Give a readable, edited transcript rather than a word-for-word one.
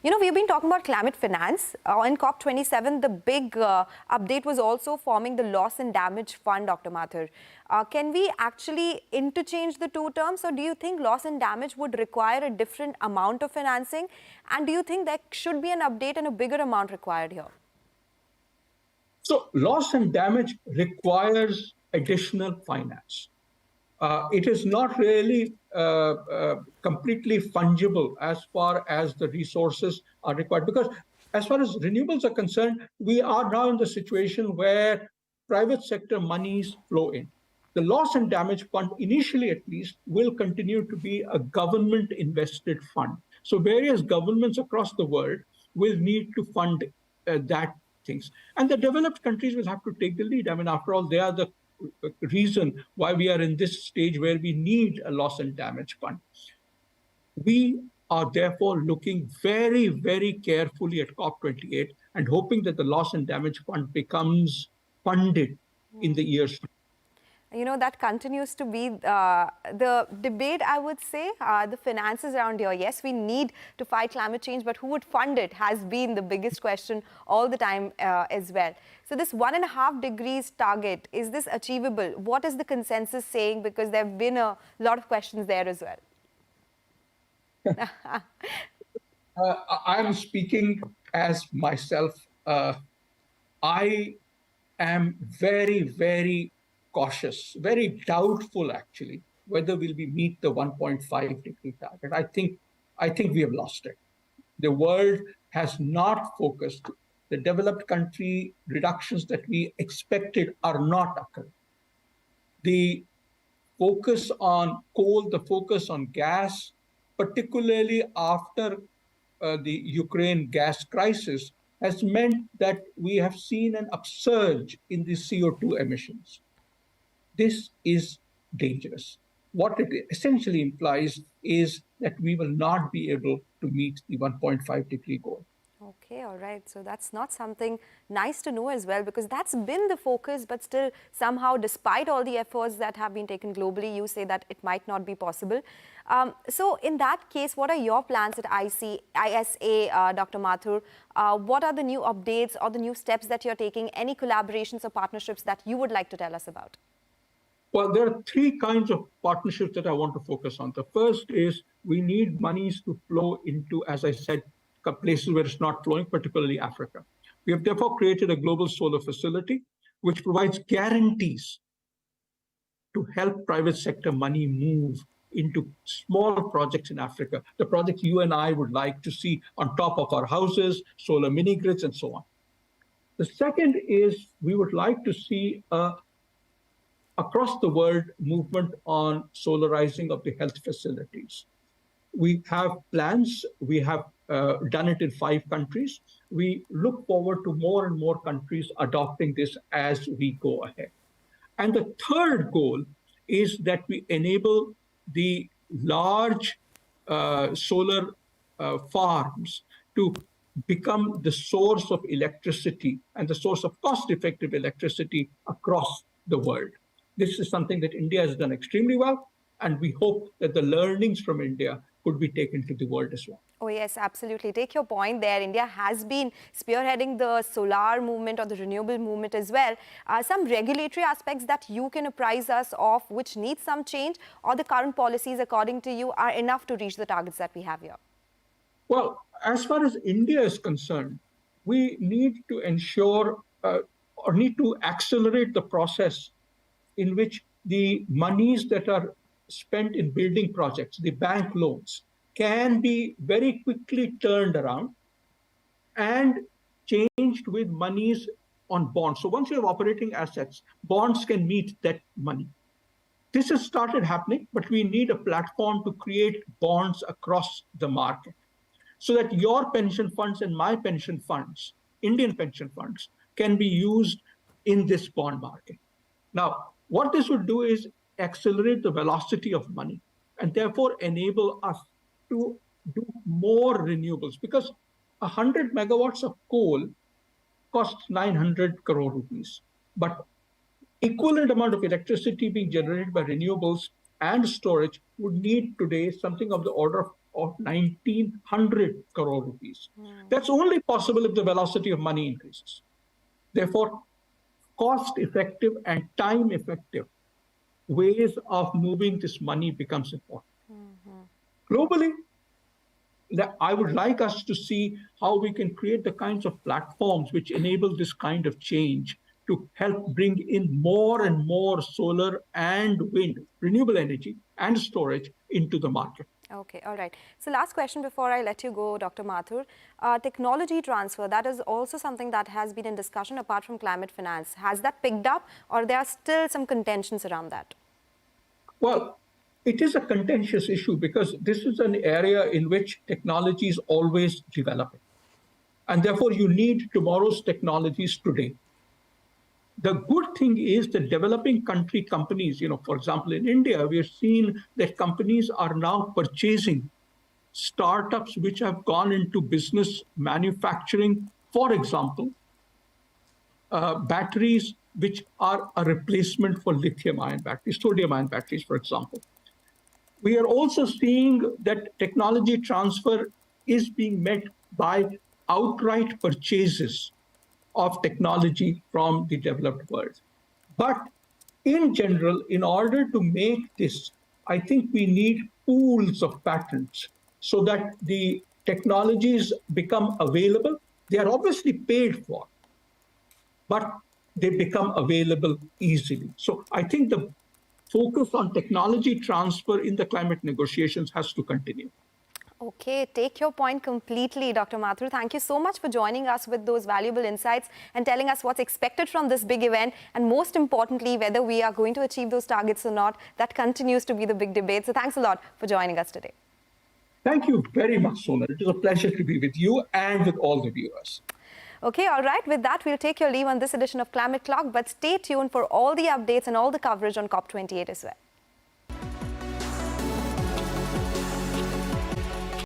We've been talking about climate finance. In COP27, the big update was also forming the loss and damage fund, Dr. Mathur. Can we actually interchange the two terms, or do you think loss and damage would require a different amount of financing? And do you think there should be an update and a bigger amount required here? So loss and damage requires additional finance. It is not really completely fungible as far as the resources are required, because as far as renewables are concerned, we are now in the situation where private sector monies flow in. The loss and damage fund, initially at least, will continue to be a government invested fund. So various governments across the world will need to fund that things. And the developed countries will have to take the lead. I mean, after all, they are the reason why we are in this stage where we need a loss and damage fund. We are therefore looking very, very carefully at COP28 and hoping that the loss and damage fund becomes funded in the years to come. That continues to be the debate, I would say. The finances around here, yes, we need to fight climate change, but who would fund it has been the biggest question all the time as well. So this 1.5 degrees target, is this achievable? What is the consensus saying? Because there have been a lot of questions there as well. I'm speaking as myself. I am very, very cautious, very doubtful actually, whether we'll meet the 1.5 degree target. I think we have lost it. The world has not focused. The developed country reductions that we expected are not occurring. The focus on coal, the focus on gas, particularly after the Ukraine gas crisis, has meant that we have seen an upsurge in the CO2 emissions. This is dangerous. What it essentially implies is that we will not be able to meet the 1.5 degree goal. Okay, all right. So that's not something nice to know as well, because that's been the focus, but still somehow, despite all the efforts that have been taken globally, you say that it might not be possible. So in that case, what are your plans at ISA, Dr. Mathur? What are the new updates or the new steps that you're taking? Any collaborations or partnerships that you would like to tell us about? Well, there are three kinds of partnerships that I want to focus on. The first is we need monies to flow into, as I said, places where it's not flowing, particularly Africa. We have therefore created a global solar facility, which provides guarantees to help private sector money move into small projects in Africa, the projects you and I would like to see on top of our houses, solar mini grids, and so on. The second is we would like to see across the world movement on solarizing of the health facilities. We have plans. We have done it in 5 countries. We look forward to more and more countries adopting this as we go ahead. And the third goal is that we enable the large solar farms to become the source of electricity and the source of cost-effective electricity across the world. This is something that India has done extremely well, and we hope that the learnings from India could be taken to the world as well. Oh yes, absolutely. Take your point there. India has been spearheading the solar movement or the renewable movement as well. Some regulatory aspects that you can apprise us of which need some change, or the current policies, according to you, are enough to reach the targets that we have here? Well, as far as India is concerned, we need to ensure or need to accelerate the process in which the monies that are spent in building projects, the bank loans, can be very quickly turned around and changed with monies on bonds. So once you have operating assets, bonds can meet that money. This has started happening, but we need a platform to create bonds across the market so that your pension funds and my pension funds, Indian pension funds, can be used in this bond market. Now, what this would do is accelerate the velocity of money and therefore enable us to do more renewables, because 100 megawatts of coal costs 900 crore rupees. But equivalent amount of electricity being generated by renewables and storage would need today something of the order of of 1,900 crore rupees. That's only possible if the velocity of money increases. Therefore, cost-effective and time-effective ways of moving this money becomes important. Globally, I would like us to see how we can create the kinds of platforms which enable this kind of change to help bring in more and more solar and wind, renewable energy and storage into the market. Okay, all right. So last question before I let you go, Dr. Mathur. Technology transfer, that is also something that has been in discussion apart from climate finance. Has that picked up, or there are still some contentions around that? Well, it is a contentious issue because this is an area in which technology is always developing. And therefore, you need tomorrow's technologies today. The good thing is that developing country companies, for example, in India, we have seen that companies are now purchasing startups which have gone into business manufacturing, for example, batteries which are a replacement for lithium-ion batteries, sodium-ion batteries, for example. We are also seeing that technology transfer is being met by outright purchases of technology from the developed world. But in general, in order to make this, I think we need pools of patents so that the technologies become available. They are obviously paid for, but they become available easily. So I think the focus on technology transfer in the climate negotiations has to continue. Okay, take your point completely, Dr. Mathur. Thank you so much for joining us with those valuable insights and telling us what's expected from this big event, and most importantly, whether we are going to achieve those targets or not. That continues to be the big debate. So thanks a lot for joining us today. Thank you very much, Sonal. It is a pleasure to be with you and with all the viewers. Okay, all right. With that, we'll take your leave on this edition of Climate Clock, but stay tuned for all the updates and all the coverage on COP28 as well.